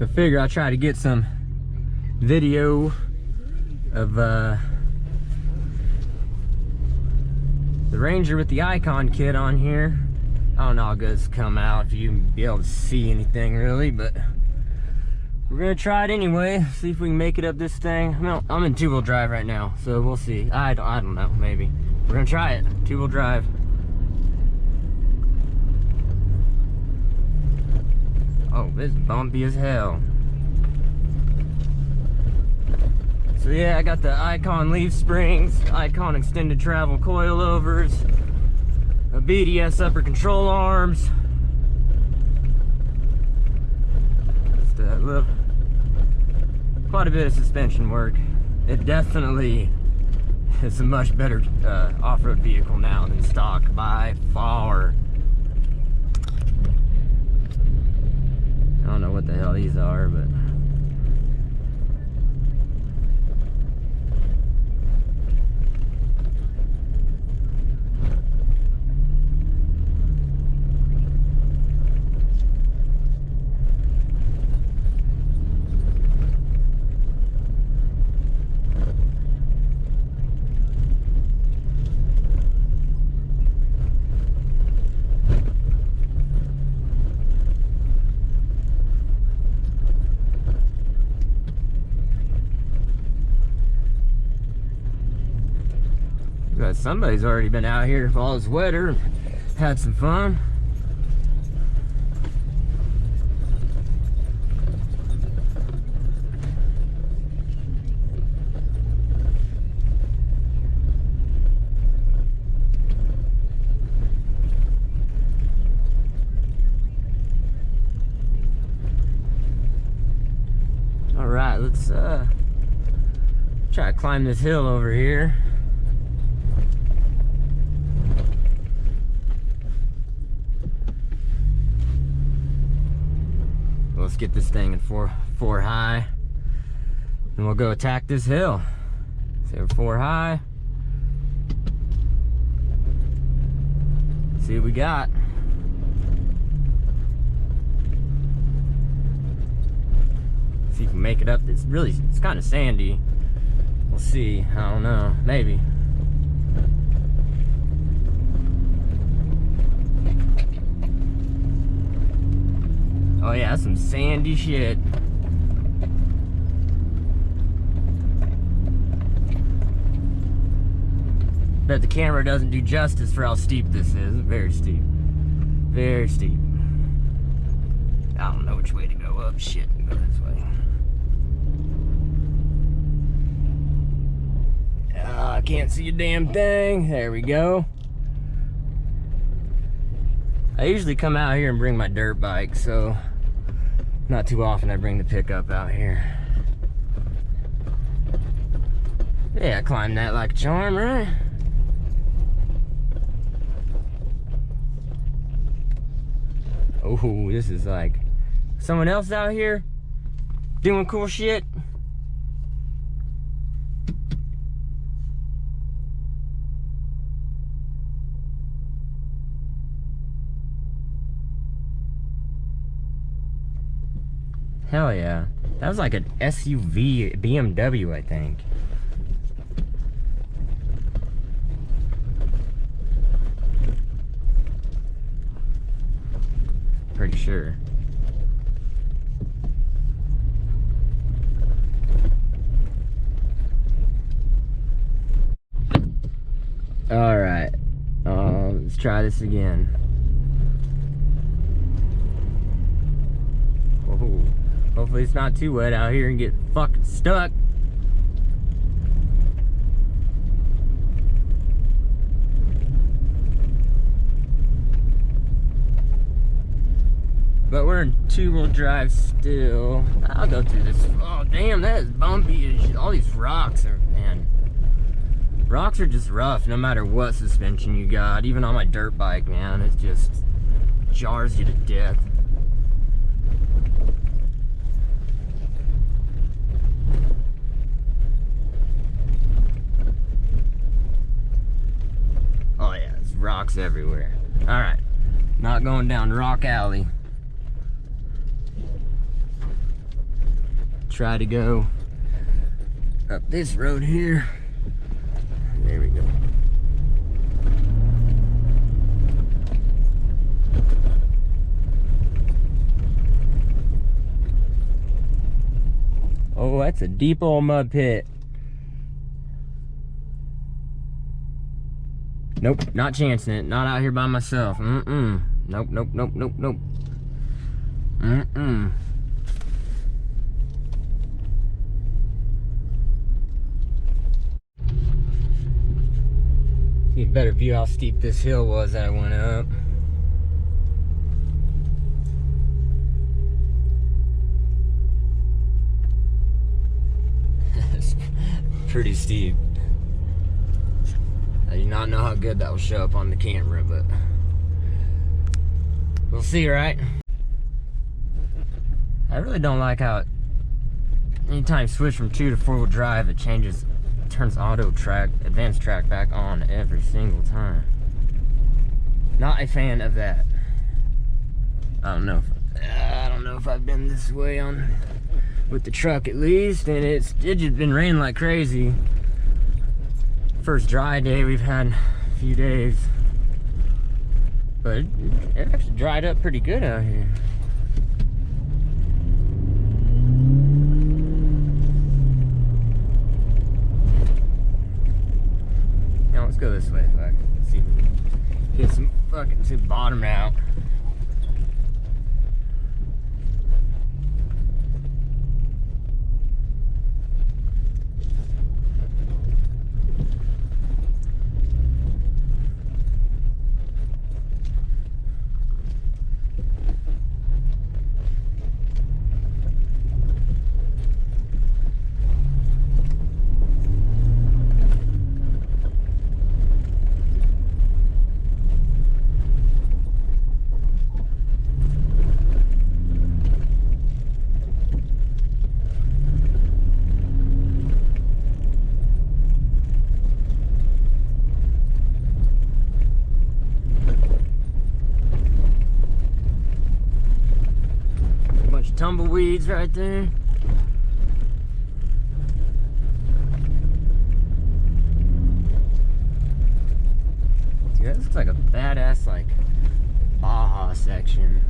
So figure I'll try to get some video of the Ranger with the icon kit on here. I don't know how good it's come out, if you can be able to see anything really, but we're gonna try it anyway. See if we can make it up this thing. I'm in two-wheel drive right now, so we'll see. I don't know, maybe. We're gonna try it, two-wheel drive. Oh, it's bumpy as hell. So yeah, I got the Icon leaf springs, Icon extended travel coilovers, a BDS upper control arms. Just quite a bit of suspension work. It definitely is a much better off-road vehicle now than stock by far. I don't know what the hell these are, but somebody's already been out here while it's wetter and had some fun. All right, let's try to climb this hill over here. Let's get this thing in four high, and we'll go attack this hill. So we're 4 high. See what we got. See if we can make it up. It's kind of sandy. We'll see. I don't know. Maybe. Oh yeah, that's some sandy shit. Bet the camera doesn't do justice for how steep this is. Very steep. Very steep. I don't know which way to go up. Shit, go this way. I can't see a damn thing. There we go. I usually come out here and bring my dirt bike, so not too often I bring the pickup out here. Yeah, I climbed that like a charm, right? Oh, this is like someone else out here doing cool shit. Hell yeah. That was like an SUV BMW, I think. Pretty sure. All right. Let's try this again. Oh. Hopefully it's not too wet out here and get fucking stuck. But we're in two-wheel drive still. I'll go through this. Oh damn, that is bumpy as shit. All these rocks are, man. Rocks are just rough no matter what suspension you got. Even on my dirt bike, man, it just jars you to death. Oh yeah, there's rocks everywhere. Alright, not going down Rock Alley. try to go up this road here. There we go. Oh, that's a deep old mud pit. Nope, not chancing it. Not out here by myself. Mm-mm. Nope, nope, nope, nope, nope. Mm-mm. See a better view how steep this hill was that I went up. It's pretty steep. I do not know how good that will show up on the camera, but we'll see, right? I really don't like how anytime you switch from 2 to 4-wheel drive, it turns auto track, advanced track back on every single time. Not a fan of that. I don't know if I've been this way with the truck at least, and it's just been raining like crazy. First dry day we've had in a few days, but it actually dried up pretty good out here. Now let's go this way so I can see if we can get some fucking see the bottom out. Tumbleweeds right there. Dude, that looks like a badass like Baja section.